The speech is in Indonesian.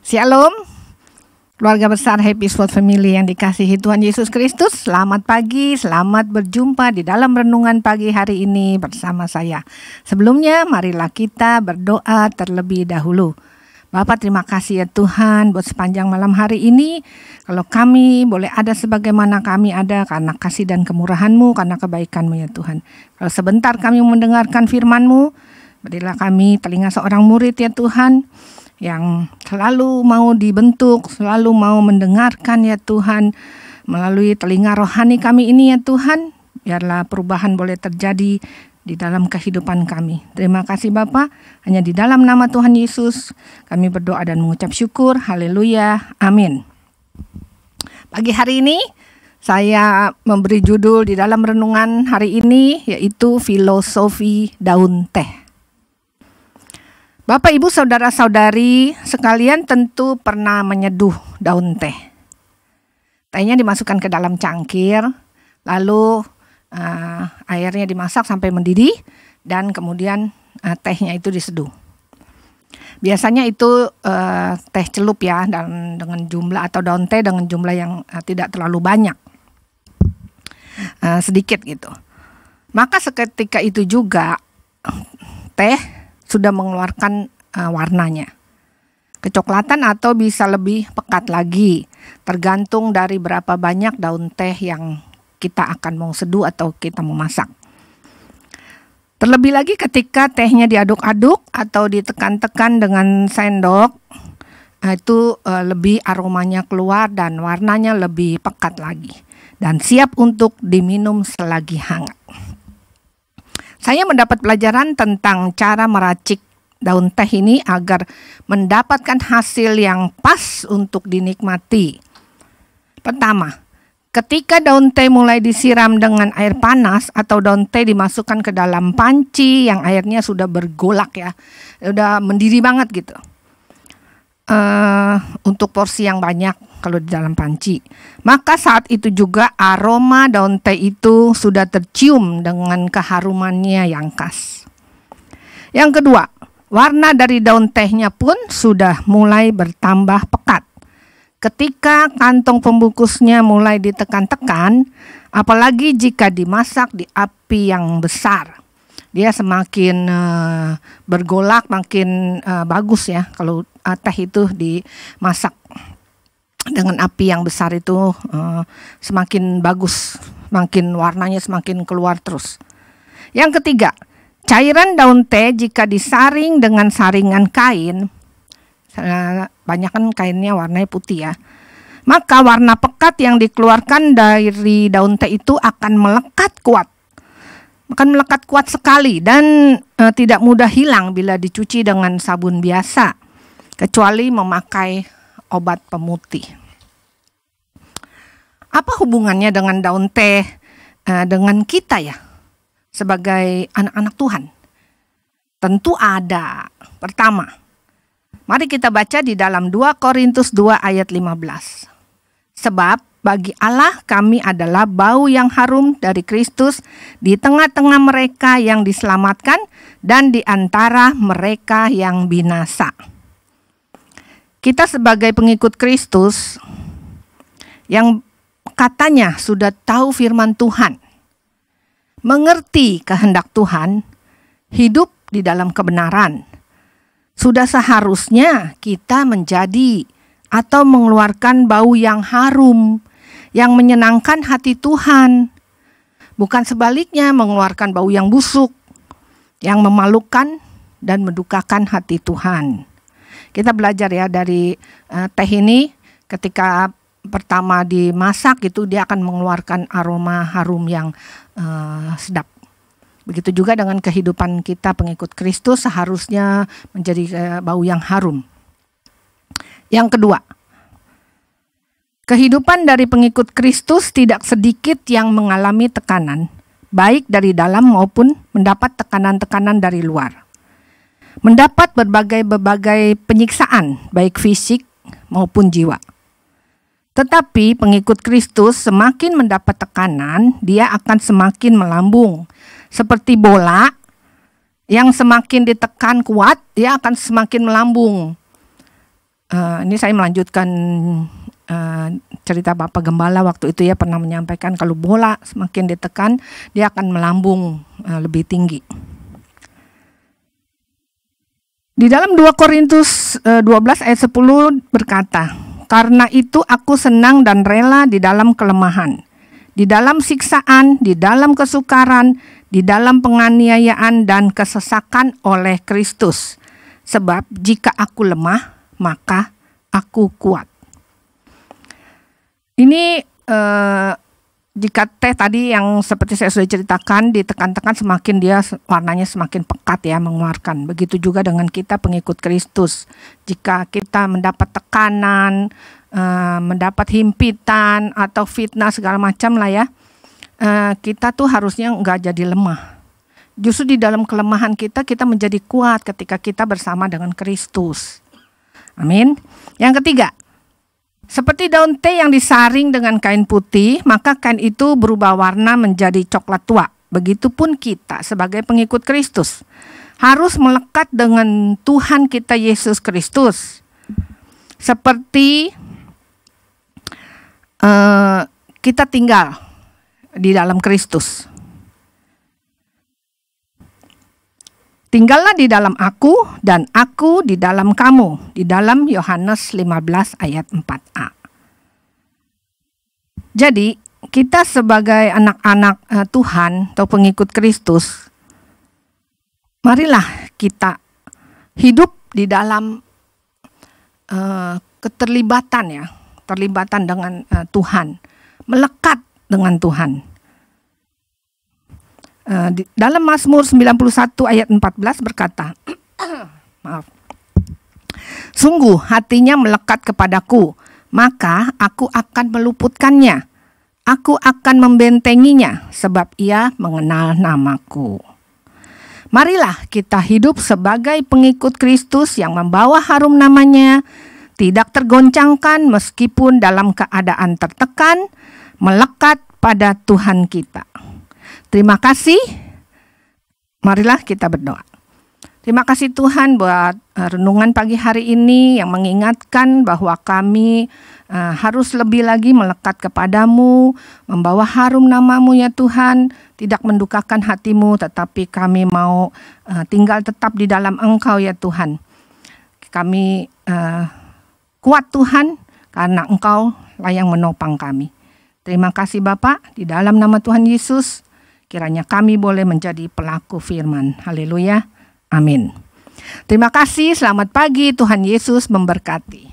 Shalom, keluarga besar Happy Spot Family yang dikasihi Tuhan Yesus Kristus. Selamat pagi, selamat berjumpa di dalam renungan pagi hari ini bersama saya. Sebelumnya, marilah kita berdoa terlebih dahulu. Bapak, terima kasih ya Tuhan buat sepanjang malam hari ini. Kalau kami boleh ada sebagaimana kami ada karena kasih dan kemurahan-Mu, karena kebaikan-Mu ya Tuhan. Kalau sebentar kami mendengarkan firman-Mu, berilah kami telinga seorang murid ya Tuhan, yang selalu mau dibentuk, selalu mau mendengarkan ya Tuhan, melalui telinga rohani kami ini ya Tuhan. Biarlah perubahan boleh terjadi di dalam kehidupan kami. Terima kasih Bapa, hanya di dalam nama Tuhan Yesus kami berdoa dan mengucap syukur. Haleluya, amin. Pagi hari ini saya memberi judul di dalam renungan hari ini, yaitu filosofi daun teh. Bapak, Ibu, Saudara-saudari sekalian tentu pernah menyeduh daun teh. Tehnya dimasukkan ke dalam cangkir, lalu airnya dimasak sampai mendidih, dan kemudian tehnya itu diseduh. Biasanya itu teh celup ya, dan dengan jumlah atau daun teh dengan jumlah yang tidak terlalu banyak, sedikit gitu. Maka seketika itu juga teh sudah mengeluarkan warnanya, kecoklatan atau bisa lebih pekat lagi, tergantung dari berapa banyak daun teh yang kita akan mau seduh atau kita mau masak. Terlebih lagi ketika tehnya diaduk-aduk atau ditekan-tekan dengan sendok, itu lebih aromanya keluar dan warnanya lebih pekat lagi, dan siap untuk diminum selagi hangat. Saya mendapat pelajaran tentang cara meracik daun teh ini agar mendapatkan hasil yang pas untuk dinikmati. Pertama, ketika daun teh mulai disiram dengan air panas atau daun teh dimasukkan ke dalam panci yang airnya sudah bergolak ya, udah mendidih banget gitu. Untuk porsi yang banyak kalau di dalam panci, maka saat itu juga aroma daun teh itu sudah tercium dengan keharumannya yang khas. Yang kedua, warna dari daun tehnya pun sudah mulai bertambah pekat. Ketika kantong pembungkusnya mulai ditekan-tekan, apalagi jika dimasak di api yang besar, dia semakin bergolak, makin bagus ya kalau teh itu dimasak dengan api yang besar itu, semakin bagus, makin warnanya semakin keluar terus. Yang ketiga, cairan daun teh jika disaring dengan saringan kain, banyak kan kainnya warnanya putih ya, maka warna pekat yang dikeluarkan dari daun teh itu akan melekat kuat sekali dan tidak mudah hilang bila dicuci dengan sabun biasa, kecuali memakai obat pemutih. Apa hubungannya dengan daun teh dengan kita ya sebagai anak-anak Tuhan? Tentu ada. Pertama, mari kita baca di dalam 2 Korintus 2 ayat 15. Sebab bagi Allah kami adalah bau yang harum dari Kristus di tengah-tengah mereka yang diselamatkan dan di antara mereka yang binasa. Kita sebagai pengikut Kristus yang katanya sudah tahu firman Tuhan, mengerti kehendak Tuhan, hidup di dalam kebenaran, sudah seharusnya kita menjadi atau mengeluarkan bau yang harum, yang menyenangkan hati Tuhan, bukan sebaliknya mengeluarkan bau yang busuk, yang memalukan dan mendukakan hati Tuhan. Kita belajar ya dari teh ini, ketika pertama dimasak itu dia akan mengeluarkan aroma harum yang sedap. Begitu juga dengan kehidupan kita pengikut Kristus seharusnya menjadi bau yang harum. Yang kedua, kehidupan dari pengikut Kristus tidak sedikit yang mengalami tekanan, baik dari dalam maupun mendapat tekanan-tekanan dari luar. Mendapat berbagai penyiksaan, baik fisik maupun jiwa. Tetapi pengikut Kristus semakin mendapat tekanan, dia akan semakin melambung. Seperti bola yang semakin ditekan kuat, dia akan semakin melambung. Ini saya melanjutkan cerita Bapak Gembala waktu itu ya, pernah menyampaikan kalau bola semakin ditekan dia akan melambung lebih tinggi. Di dalam 2 Korintus 12 ayat 10 berkata, "Karena itu aku senang dan rela di dalam kelemahan, di dalam siksaan, di dalam kesukaran, di dalam penganiayaan dan kesesakan oleh Kristus. Sebab jika aku lemah, maka aku kuat." Ini jika teh tadi yang seperti saya sudah ceritakan ditekan-tekan semakin dia warnanya semakin pekat ya mengeluarkan. Begitu juga dengan kita pengikut Kristus. Jika kita mendapat tekanan, mendapat himpitan atau fitnah segala macam lah ya, kita tuh harusnya nggak jadi lemah. Justru di dalam kelemahan kita menjadi kuat ketika kita bersama dengan Kristus. Amin. Yang ketiga, seperti daun teh yang disaring dengan kain putih, maka kain itu berubah warna menjadi coklat tua. Begitupun kita sebagai pengikut Kristus harus melekat dengan Tuhan kita Yesus Kristus. Seperti kita tinggal di dalam Kristus. Tinggallah di dalam aku dan aku di dalam kamu. Di dalam Yohanes 15 ayat 4a. Jadi kita sebagai anak-anak Tuhan atau pengikut Kristus, marilah kita hidup di dalam keterlibatan ya. Terlibatan dengan Tuhan. Melekat dengan Tuhan. Dalam Mazmur 91 ayat 14 berkata, maaf, "Sungguh hatinya melekat kepadaku, maka aku akan meluputkannya. Aku akan membentenginya, sebab ia mengenal namaku." Marilah kita hidup sebagai pengikut Kristus yang membawa harum namanya, tidak tergoncangkan meskipun dalam keadaan tertekan, melekat pada Tuhan kita. Terima kasih. Marilah kita berdoa. Terima kasih Tuhan buat renungan pagi hari ini yang mengingatkan bahwa kami harus lebih lagi melekat kepadamu, membawa harum namamu ya Tuhan, tidak mendukakan hatimu, tetapi kami mau tinggal tetap di dalam Engkau ya Tuhan. Kami kuat Tuhan karena Engkau lah yang menopang kami. Terima kasih Bapak, di dalam nama Tuhan Yesus, kiranya kami boleh menjadi pelaku firman. Haleluya. Amin. Terima kasih, selamat pagi, Tuhan Yesus memberkati.